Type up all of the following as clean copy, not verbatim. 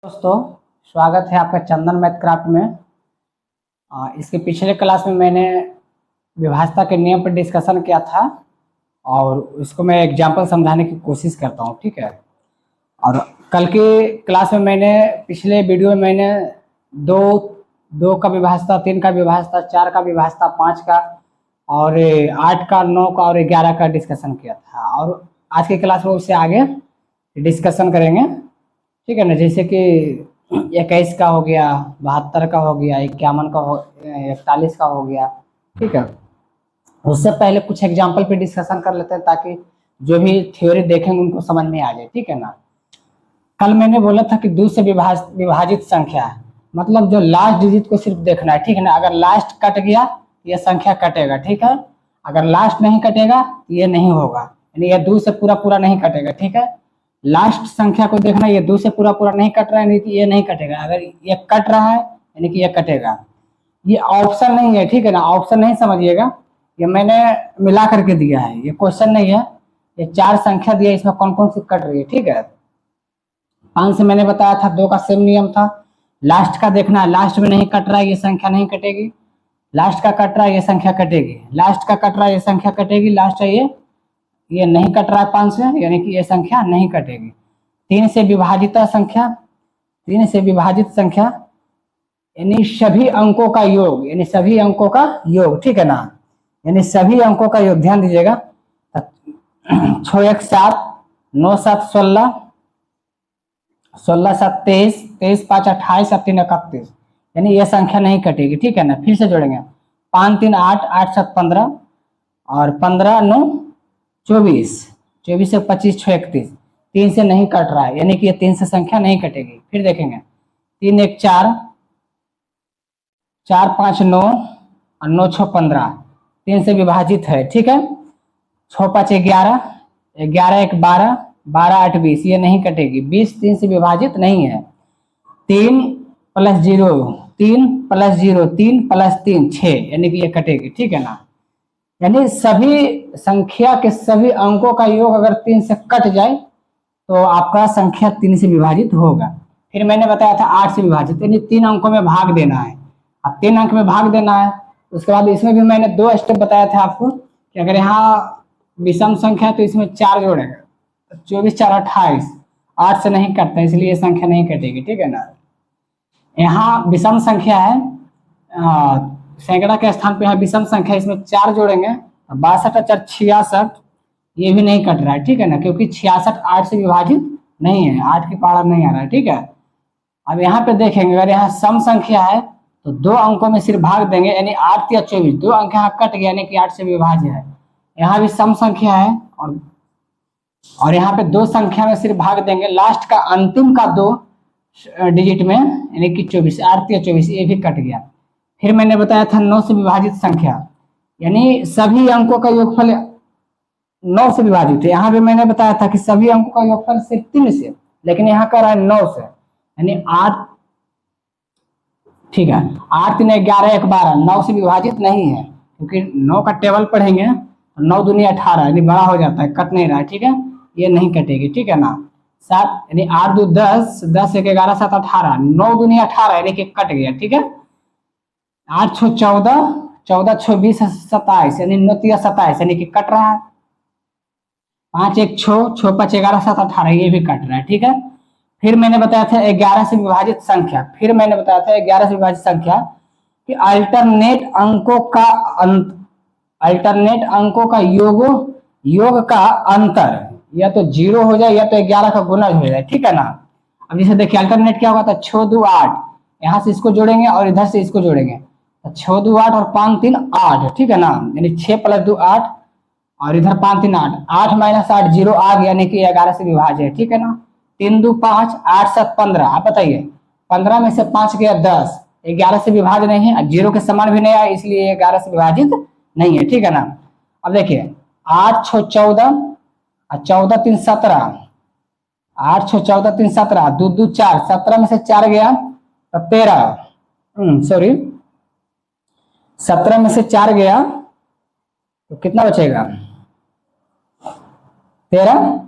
दोस्तों, स्वागत है आपका चंदन मैथ क्राफ्ट में। इसके पिछले क्लास में मैंने विभाज्यता के नियम पर डिस्कशन किया था और इसको मैं एग्जांपल समझाने की कोशिश करता हूँ, ठीक है। और कल के क्लास में पिछले वीडियो में मैंने दो दो का विभाज्यता, 3 का विभाज्यता, 4 का विभाज्यता, 5 का और 8 का, 9 का और 11 का डिस्कशन किया था। और आज के क्लास में उससे आगे डिस्कशन करेंगे, ठीक है ना। जैसे कि 21 का हो गया, 72 का हो गया, 51 का हो, 41 का हो गया, ठीक है। उससे पहले कुछ एग्जाम्पल पे डिस्कशन कर लेते हैं ताकि जो भी थ्योरी देखेंगे उनको समझ में आ जाए, ठीक है ना। कल मैंने बोला था कि 2 से विभाजित संख्या है, मतलब जो लास्ट डिजिट को सिर्फ देखना है, ठीक है ना। अगर लास्ट कट गया ये संख्या कटेगा, ठीक है। अगर लास्ट नहीं कटेगा ये नहीं होगा, यानी ये 2 से पूरा पूरा नहीं कटेगा, ठीक है। लास्ट संख्या को देखना, ये 2 से पूरा पूरा नहीं कट रहा है, नहीं कि ये नहीं कटेगा। अगर ये कट रहा है यानी कि ये कटेगा। ये ऑप्शन नहीं है, ठीक है ना। ऑप्शन नहीं समझिएगा, ये मैंने मिला करके दिया है, ये क्वेश्चन नहीं है। ये 4 संख्या दिया, इसमें कौन कौन सी कट रही है, ठीक है। 5 से मैंने बताया था, 2 का सेम नियम था। लास्ट का देखना है, लास्ट में नहीं कट रहा है ये संख्या नहीं कटेगी। लास्ट का कट रहा है ये संख्या कटेगी। लास्ट का कट रहा है ये संख्या कटेगी। लास्ट है ये नहीं कट रहा है 5 से, यानी कि ये संख्या नहीं कटेगी। 3 से विभाजित संख्या, 3 से विभाजित संख्या यानी सभी अंकों का योग, यानी सभी अंकों का योग, ठीक है ना। यानी सभी अंकों का योग, ध्यान दीजिएगा। 6 1 7, 9 7 16, 16 7 23, 23 5 28 और 3 31, यानी ये संख्या नहीं कटेगी, ठीक है ना। फिर से जोड़ेंगे, 5 3 8, 8 7 15 और 15 9 24, 24 से 25 6 31, 3 से नहीं कट रहा है, यानी कि ये 3 से संख्या नहीं कटेगी। फिर देखेंगे, 3 1 4, 4 5 9 और 9 6 15, 3 से विभाजित है, ठीक है। 6 5 11, 11 1 12, 12 8 20, ये नहीं कटेगी। 20 3 से विभाजित नहीं है। 3 + 0, 3 + 0, 3 + 3 6, यानी कि ये कटेगी, ठीक है ना। यानी सभी संख्या के सभी अंकों का योग अगर 3 से कट जाए तो आपका संख्या 3 से विभाजित होगा। फिर मैंने बताया था 8 से विभाजित, यानी 3 अंकों में भाग देना है। अब 3 अंक में भाग देना है, उसके बाद इसमें भी मैंने 2 स्टेप बताया था आपको कि अगर यहाँ विषम संख्या है तो इसमें 4 जोड़ेगा, 24 4 28, 8 से नहीं कटता इसलिए ये संख्या नहीं कटेगी, ठीक है ना। यहाँ विषम संख्या है, सैकड़ा के स्थान पे यहाँ विषम संख्या, इसमें 4 जोड़ेंगे, 62 4 66, ये भी नहीं कट रहा है, ठीक है ना, क्योंकि 66 8 से विभाजित नहीं है, 8 की पावर नहीं आ रहा है, ठीक है। अब यहाँ पे देखेंगे, अगर यहाँ सम संख्या है तो 2 अंकों में सिर्फ भाग देंगे, यानी 8 या 24, 2 अंक यहाँ कट गया, यानी कि 8 से विभाज्य है। यहाँ भी सम संख्या है और यहाँ पे 2 संख्या में सिर्फ भाग देंगे, लास्ट का अंतिम का 2 डिजिट में, यानी कि 24, 8 या 24, ये भी कट गया। फिर मैंने बताया था 9 से विभाजित संख्या, यानी सभी अंकों का योगफल 9 से विभाजित है। यहाँ भी मैंने बताया था कि सभी अंकों का योगफल सिर्फ 3 से, लेकिन यहाँ कर रहा है 9 से, यानी 8, ठीक है। 8 3 11 1 12, 9 से विभाजित नहीं है, क्योंकि 9 का टेबल पढ़ेंगे 9 दूनी 18, यानी बड़ा हो जाता है, कट नहीं रहा है, ठीक है। ये नहीं कटेगी, ठीक है ना। 7 यानी 8 2 10, 10 1 11 7 18, 9 दूनी 18, यानी कि कट गया, ठीक है। 8 6 14, 14 6 20 27, यानी 9 3 27, यानी कि कट रहा है। 5 1 6, 6 5 11 7 18, ये भी कट रहा है, ठीक है। फिर मैंने बताया था 11 से विभाजित संख्या, फिर मैंने बताया था 11 से विभाजित संख्या कि अल्टरनेट अंकों का योग का अंतर या तो 0 हो जाए या तो 11 का गुणज हो जाए, ठीक है ना। अब जैसे देखिए अल्टरनेट क्या होगा, तो 6 2 8, यहाँ से इसको जोड़ेंगे और इधर से इसको जोड़ेंगे, तो 6 2 8 और 5 3 8, ठीक है ना। यानी 6 + 2 8 और इधर 5 3 8, 8 - 8 0 आ गया, यानी कि 11 से विभाज्य है, ठीक है ना। 3 2 5, 8 7 15, आप बताइए 15 में से 5 गया 10, 11 से विभाज्य नहीं है, 0 के समान भी नहीं आया, इसलिए 11 से विभाजित नहीं है, ठीक है ना। अब देखिए 8 6 14 और 14 3 17, 8 6 14 3 17, 2 2 4, 17 में से 4 गया तो 13, सॉरी 17 में से 4 गया तो कितना बचेगा 13,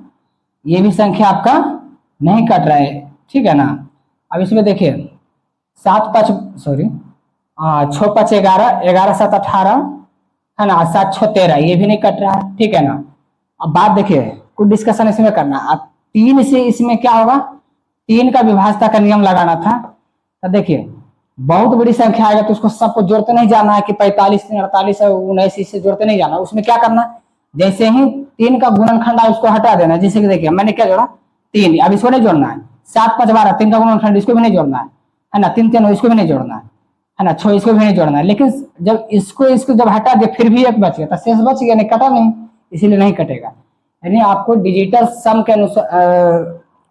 ये भी संख्या आपका नहीं कट रहा है, ठीक है ना। अब इसमें देखिए 6 5 11, 11 7 18 है ना, 7 6 13, ये भी नहीं कट रहा है, ठीक है ना। अब बात देखिए, कुछ डिस्कशन इसमें करना। अब 3 से इसमें क्या होगा, 3 का विभाज्यता का नियम लगाना था। तो देखिए बहुत बड़ी संख्या आएगा तो उसको सबको जोड़ते नहीं जाना है कि 45 3 48 है 19 इससे जोड़ते नहीं जाना। उसमें क्या करना, जैसे ही 3 का गुणनखंड है उसको हटा देना। जैसे कि देखिए मैंने क्या जोड़ा 3, अब इसको नहीं जोड़ना है। 7 5 12, 3 का गुणनखंड इसको भी नहीं जोड़ना है ना। 3 3 इसको भी नहीं जोड़ना है ना। 6 इसको भी नहीं जोड़ना है। लेकिन जब इसको जब हटा दे फिर भी एक बच गया तो शेष बच गया, नहीं कटा नहीं, इसीलिए नहीं कटेगा। यानी आपको डिजिटल सम के अनुसार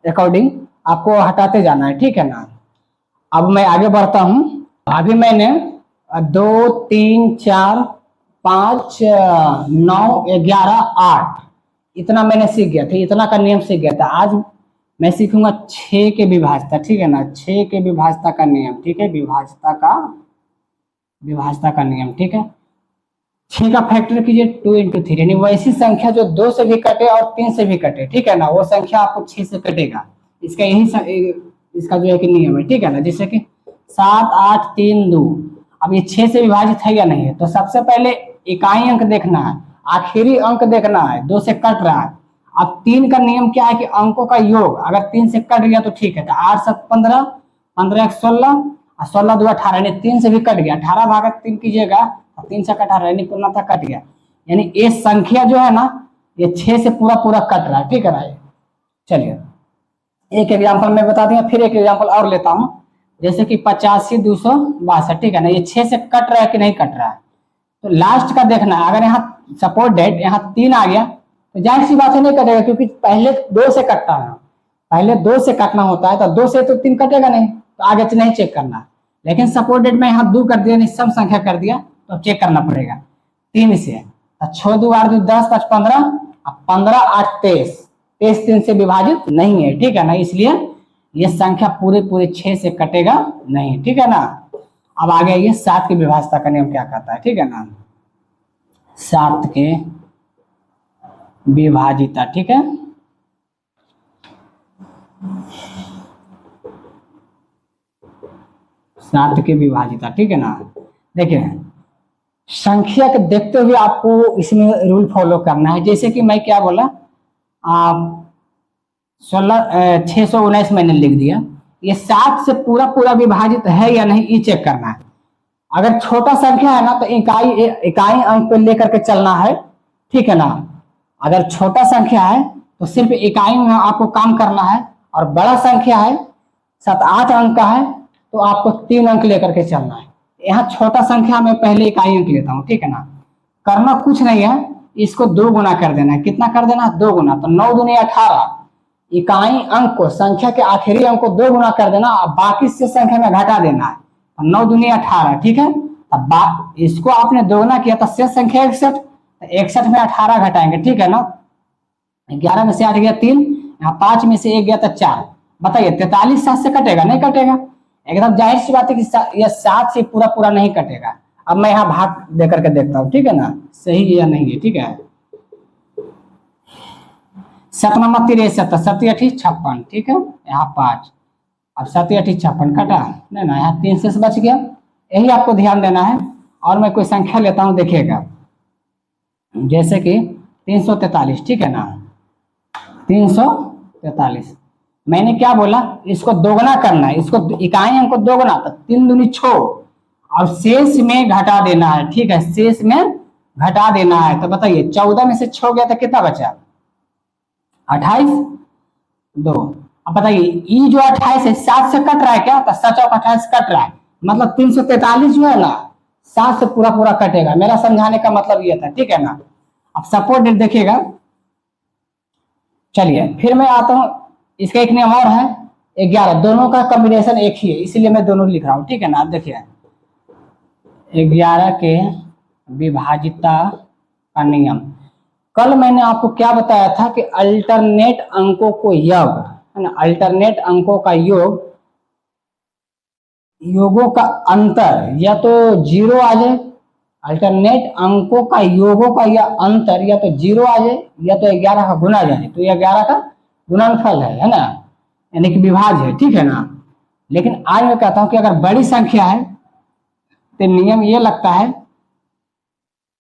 अकॉर्डिंग आपको हटाते जाना है, ठीक है ना। अब मैं आगे बढ़ता हूं। अभी मैंने 2 3 4 5 9 11 8 इतना मैंने सीख गया था, इतना का नियम सीख गया था। आज मैं सीखूंगा 6 के विभाज्यता, ठीक है ना। 6 के विभाज्यता का नियम, ठीक है, विभाज्यता का नियम, ठीक है। 6 का फैक्टर कीजिए 2 × 3, यानी वैसी संख्या जो 2 से भी कटे और 3 से भी कटे, ठीक है ना, वो संख्या आपको 6 से कटेगा। इसका इसका जो है कि नियम है, ठीक है ना। जैसे कि 7 8 3 2, अब ये 6 से विभाजित है या नहीं है, तो सबसे पहले इकाई अंक देखना है, आखिरी अंक देखना है, 2 से कट रहा है। अब 3 का नियम क्या है कि अंकों का योग अगर 3 से कट गया तो ठीक है, तो 8 7 15, 15 1 16 और 16 2 18, यानी 3 से भी कट गया। 18 भागा 3 कीजिएगा, 3 से 18 यानी पूर्णतः कट गया। यानी ये संख्या जो है ना, ये 6 से पूरा पूरा कट रहा है, ठीक है ना। चलिए एक एग्जाम्पल मैं बता दिया, फिर एक एग्जाम्पल और लेता हूं। जैसे कि 85 262, ठीक है ना, ये 6 से कट रहा है कि नहीं कट रहा है। तो लास्ट का देखना है, अगर यहाँ सपोज डेट यहाँ 3 आ गया तो जाहिर सी बात है नहीं कटेगा, क्योंकि पहले 2 से कटता है, पहले 2 से काटना होता है, तो 2 से तो 3 कटेगा नहीं, तो आगे नहीं चेक करना। लेकिन सपोज डेट में यहाँ 2 कर दिया, सम संख्या कर दिया, तो चेक करना पड़ेगा 3 से। 6 2 8 2 10 5 15, 15 8 23, 23 3 से विभाजित नहीं है, ठीक है ना। इसलिए ये संख्या पूरे 6 से कटेगा नहीं, ठीक है ना। अब आगे ये 7 की विभाज्यता का नियम क्या कहता है, ठीक है ना। 7 के विभाजिता, ठीक है। सात के विभाजिता, ठीक है ना। देखिए संख्या के देखते हुए आपको इसमें रूल फॉलो करना है। जैसे कि मैं क्या बोला, 619 मैंने लिख दिया, ये 7 से पूरा विभाजित है या नहीं, ये चेक करना है। अगर छोटा संख्या है ना तो इकाई अंक पे लेकर के चलना है, ठीक है ना। अगर छोटा संख्या है तो सिर्फ इकाई में आपको काम करना है, और बड़ा संख्या है 7 8 अंक का है तो आपको 3 अंक लेकर के चलना है। यहाँ छोटा संख्या में पहले इकाई अंक लेता हूँ, ठीक है ना। करना कुछ नहीं है, इसको 2 गुना कर देना है। कितना कर देना है, 2 गुना, तो 9 दूनी 18। इकाई अंक को, संख्या के आखिरी अंक को 2 गुना कर देना, और बाकी से संख्या में घटा देना है। 9 दूनी 18, ठीक है। अब इसको आपने 2 गुना किया तो शेष संख्या 61, तो 61 में 18 घटाएंगे, ठीक है ना। 11 में से 8 गया 3, यहाँ 5 में से 1 गया तो 4। बताइए 43 7 से कटेगा, नहीं कटेगा। एकदम जाहिर सी बात है कि यह 7 से पूरा नहीं कटेगा। अब मैं यहाँ भाग दे करके देखता हूँ, ठीक है ना, सही है या नहीं है, ठीक है। 7 नंबर 63, 7 8 56, ठीक है। यहाँ 5, अब 7 8 56 कटा नहीं ना, यहाँ 3 से बच गया। यही आपको ध्यान देना है। और मैं कोई संख्या लेता हूँ, देखिएगा, जैसे कि 343, ठीक है ना। 343 मैंने क्या बोला, इसको 2 गुना करना है, इसको इकाई अंक को 2 गुना, तो 3 दूनी 6, और शेष में घटा देना है, ठीक है, शेष में घटा देना है। तो बताइए 14 में से 6 गया तो कितना बचा, 28 2। अब बताइए ये जो 28 है 7 से कट रहा है क्या, तो 7 और 28 कट रहा है, मतलब 343 जो है ना 7 से पूरा कटेगा। मेरा समझाने का मतलब ये था, ठीक है ना। अब सपोर्ट डेट देखिएगा, चलिए फिर मैं आता हूँ। इसका एक नियम और है, 11, दोनों का कॉम्बिनेशन एक ही है, इसीलिए मैं दोनों लिख रहा हूँ, ठीक है ना। आप देखिए 11 के विभाजिता का नियम, कल मैंने आपको क्या बताया था कि अल्टरनेट अंकों को योग है ना, अल्टरनेट अंकों का योगों का अंतर या तो 0 आ जाए, अल्टरनेट अंकों का योगों का या अंतर या तो 0 आ जाए या तो 11 का गुना जाए, तो यह 11 का गुणनफल है ना, यानी कि विभाज्य है, ठीक है ना। लेकिन आज मैं कहता हूं कि अगर बड़ी संख्या है तो नियम ये लगता है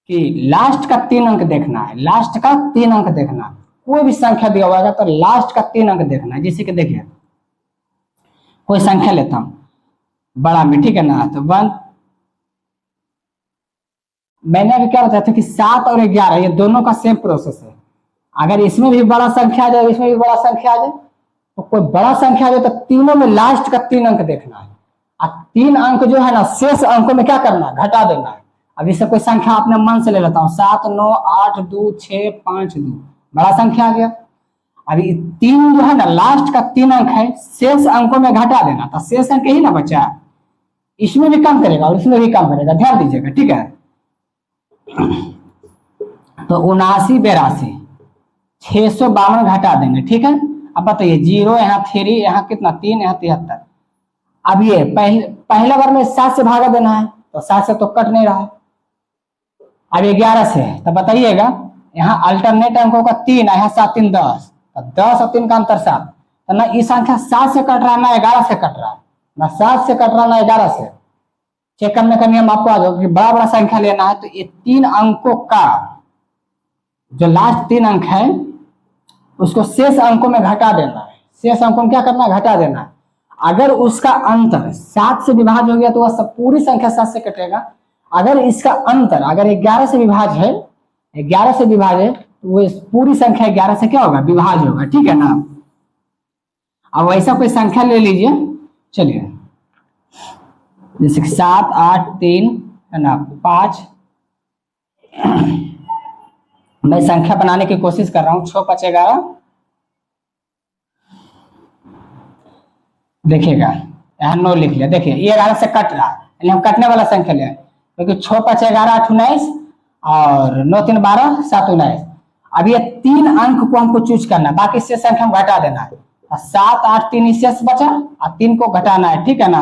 कि लास्ट का 3 अंक देखना है, लास्ट का 3 अंक देखना है। कोई भी संख्या दिया हुआ है तो लास्ट का 3 अंक देखना है। जैसे कि देखिए कोई संख्या लेता हूं बड़ा में, ठीक है ना, तो 1, मैंने अभी क्या बताया था कि 7 और 11 ये दोनों का सेम प्रोसेस है। अगर इसमें भी बड़ा संख्या आ जाए, इसमें भी बड़ा संख्या आ जाए, तो कोई बड़ा संख्या आ जाए तो तीनों में लास्ट का 3 अंक देखना है। और 3 अंक जो है ना शेष अंकों में क्या करना है, घटा देना है। अब इससे कोई संख्या अपने मन से ले लेता हूँ, 7 9 8 2 6 5 2, बड़ा संख्या आ गया। अभी 3 जो है ना लास्ट का 3 अंक है, शेष अंकों में घटा देना, तो शेष अंक ही ना बचा, इसमें भी कम करेगा और इसमें भी कम करेगा, ध्यान दीजिएगा, ठीक है। तो 79 82 652 घटा देंगे, ठीक है। अब बताइए 0 यहाँ 3, यहाँ कितना 3, यहाँ 73। अब ये पहले बार में 7 से भागा देना है, तो 7 से तो कट नहीं रहा है। अब 11 से, तो बताइएगा यहाँ अल्टरनेट अंकों का 3 है, यहाँ 7 3 10, तो 10 और 3 का अंतर 7, तो ना ये संख्या 7 से कट रहा है ना 11 से कट रहा है, ना 7 से कट रहा है ना 11 से। चेक करने का नियम आपको आ जाएगा कि बड़ा बड़ा संख्या लेना है, तो ये 3 अंकों का जो लास्ट 3 अंक है उसको शेष अंकों में घटा देना है। शेष अंकों में क्या करना है, घटा देना है। अगर उसका अंतर 7 से विभाज्य हो गया तो वह सब पूरी संख्या 7 से कटेगा। अगर इसका अंतर अगर 11 से विभाज्य है, 11 से विभाज्य है, तो वो पूरी संख्या 11 से क्या होगा, विभाज्य होगा, ठीक है ना। अब वैसा कोई संख्या ले लीजिए, चलिए जैसे 7 8 3 है ना 5, मैं संख्या बनाने की कोशिश कर रहा हूं, 6 5 11, देखिएगा यहाँ 9 लिख लिया। देखिए ये 11 से कट रहा है, हम कटने वाला संख्या ले, क्योंकि 6 5 11 8 19 और 9 3 12 7 19। अब ये 3 अंक को हमको चूज करना है, बाकी से संख्या हम घटा देना है। 7 8 3 शेष बचा और 3 को घटाना है, ठीक है ना।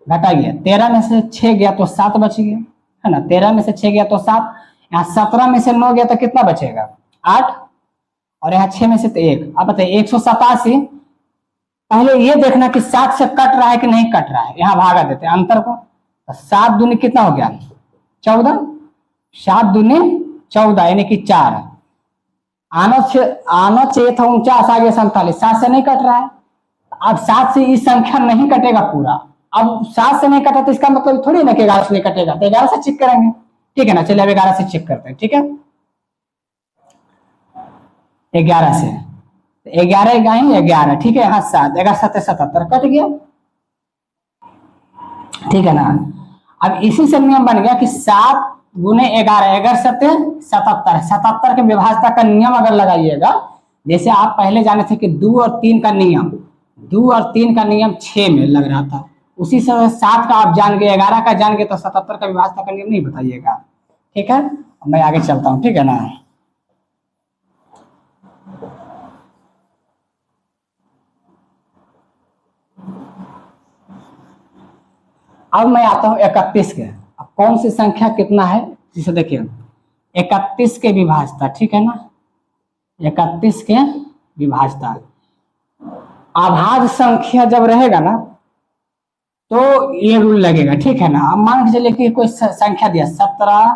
घटाइए, 13 में से 6 गया तो 7 बच गया, है ना। 13 में से 6 गया तो 7, यहाँ 17 में से 9 गया तो कितना बचेगा 8, और यहाँ 6 में से तो 1। अब बताइए 187, पहले ये देखना कि 7 से कट रहा है कि नहीं कट रहा है, यहाँ भागा देते हैं अंतर को, तो 7 दूनी कितना हो गया 14, 7 दूनी 14 यानी कि 4। आना चाहिए था 49, आगे 47, 7 से नहीं कट रहा है। अब 7 से इस संख्या नहीं कटेगा पूरा। अब 7 से नहीं कटा तो इसका मतलब थोड़ी ना कि 11 से नहीं कटेगा, तो 11 से चेक करेंगे, ठीक है ना। चलिए अब 11 से चेक करते हैं, ठीक है। 11 से 11 11, ठीक है। यहाँ 7 11 7 77 कट गया, ठीक है ना। अब इसी से नियम बन गया कि 7 गुने 11, 11 7 77, 77 के विभाज्यता का नियम अगर लगाइएगा, जैसे आप पहले जाने थे कि 2 और 3 का नियम, 2 और 3 का नियम 6 में लग रहा था, उसी से 7 का आप जान गए, 11 का जान गए, तो 77 का विभाज्यता का नियम नहीं बताइएगा, ठीक है। मैं आगे चलता हूं, ठीक है ना। अब मैं आता हूं 31 के। अब कौन सी संख्या कितना है, जिसे देखिए 31 के विभाज्यता, ठीक है ना। 31 के विभाज्यता, अभाज्य संख्या जब रहेगा ना तो ये रूल लगेगा, ठीक है ना। अब मान के चलिए कि कोई संख्या दिया 17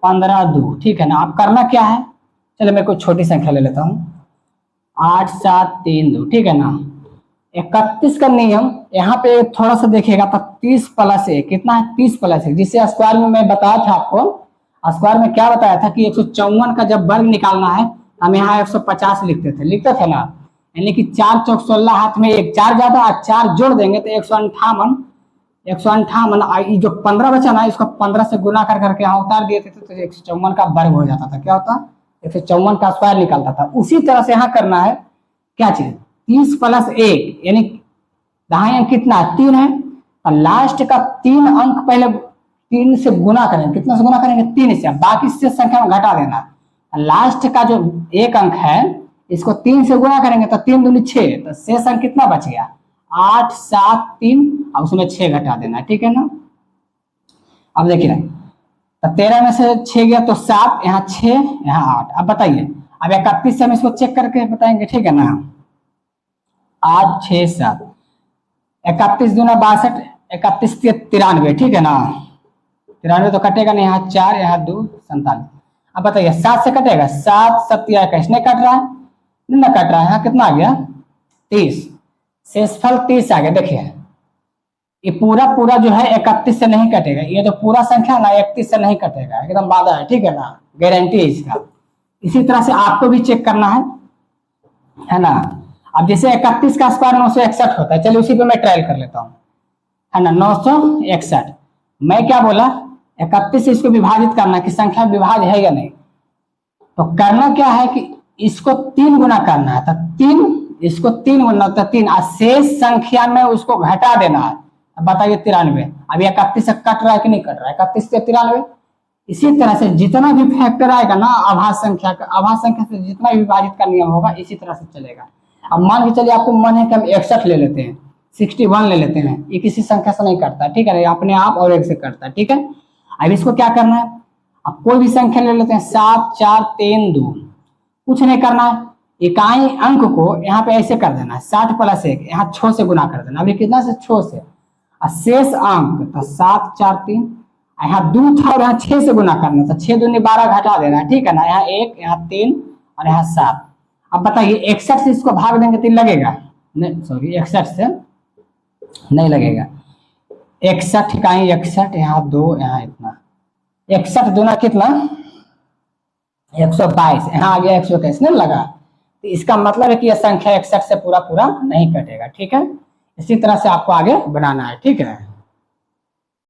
15 2, ठीक है ना। अब करना क्या है, चलिए मैं कोई छोटी संख्या ले लेता हूँ, 8 7 3 2, ठीक है ना। 31 का नियम यहाँ पे थोड़ा सा देखिएगा तो 30 + 1 कितना है, 30 + 1, जिसे स्क्वायर में मैं बताया था आपको। स्क्वायर में क्या बताया था कि 154 का जब वर्ग निकालना है हम यहाँ 150 लिखते थे ना, यानी कि 4 चौक 16 हाथ में 1 4 ज्यादा, 4 जोड़ देंगे तो 158, 158 जो 15 बचा ना इसको 15 से गुना कर करके यहाँ उतार दिए थे, तो 154 का वर्ग हो जाता था। क्या होता, 154 का स्क्वायर निकालता था। उसी तरह से यहाँ करना है क्या चीज, 30 + 1 यानी दाएं अंक कितना 3 है, और लास्ट का 3 अंक पहले 3 से गुना करेंगे। कितना से गुना करेंगे, 3 से, बाकी से संख्या में घटा देना। लास्ट का जो 1 अंक है इसको 3 से गुना करेंगे तो 3 दूनी 6, तो शेष अंक कितना बच गया 8 7 3, और उसमें 6 घटा देना, ठीक है ना। अब देखिए तो 13 में से 6 गया तो 7, यहाँ 6 यहाँ 8। अब बताइए, अब 31 से हम इसको चेक करके बताएंगे, ठीक है ना। 8 6 7, 31 दूना 62, 31 93, ठीक है ना। 93 तो कटेगा नहीं, यहाँ 4 यहाँ 2 47। अब बताइए 7 से कटेगा, 7 7 21 नहीं कट रहा है, नहीं ना कट रहा है। यहाँ कितना आ गया 30, शेषफल 30 आ गया। देखिए ये पूरा पूरा जो है 31 से नहीं कटेगा, ये तो पूरा संख्या ना 31 से नहीं कटेगा, एकदम वादा है, ठीक है ना, गारंटी है इसका। इसी तरह से आपको भी चेक करना है ना। अब जैसे 31 का स्क्वायर 961 होता है, चलिए उसी पे मैं ट्रायल कर लेता हूँ, है ना। 961, मैं क्या बोला 31 से इसको विभाजित करना कि संख्या विभाज्य है या नहीं। तो करना क्या है कि इसको 3 गुना करना है, तो 3 इसको 3 गुना तो 3, शेष संख्या में उसको घटा देना है। अब बताइए 93, अब 31 से कट रहा है कि नहीं कट रहा है, 31 से 93। इसी तरह से जितना भी फैक्टर आएगा ना आभाज्य संख्या का, आभाज्य संख्या से जितना विभाजित का नियम होगा इसी तरह से चलेगा। अब मान के चलिए आपको मन है कि हम 61 ले लेते हैं, 61 ले लेते हैं, ये किसी संख्या से नहीं करता, ठीक है, अपने आप और एक से करता है, ठीक है। अब इसको क्या करना है, अब कोई भी संख्या ले लेते हैं, 7 4 3 2, कुछ नहीं करना है, इकाई अंक को यहाँ पे ऐसे कर देना है, 60 + 1 यहाँ 6 से गुना कर देना। अभी कितना से 6 से, शेष अंक तो 7 4 3, यहाँ 2 था और यहाँ 6 से गुना करना था, 6 दूनी 12 घटा देना, ठीक है ना। यहाँ 1 यहाँ 3 और यहाँ 7। अब बताइए 61 से इसको भाग देंगे तो लगेगा नहीं, सॉरी 61 से नहीं लगेगा। 61 इकाई 61, यहाँ 2 यहाँ इतना, 61 दूना कितना 122, यहाँ आ गया 121 नहीं लगा। तो इसका मतलब है कि यह संख्या 61 से पूरा पूरा नहीं कटेगा, ठीक है। इसी तरह से आपको आगे बनाना है, ठीक है।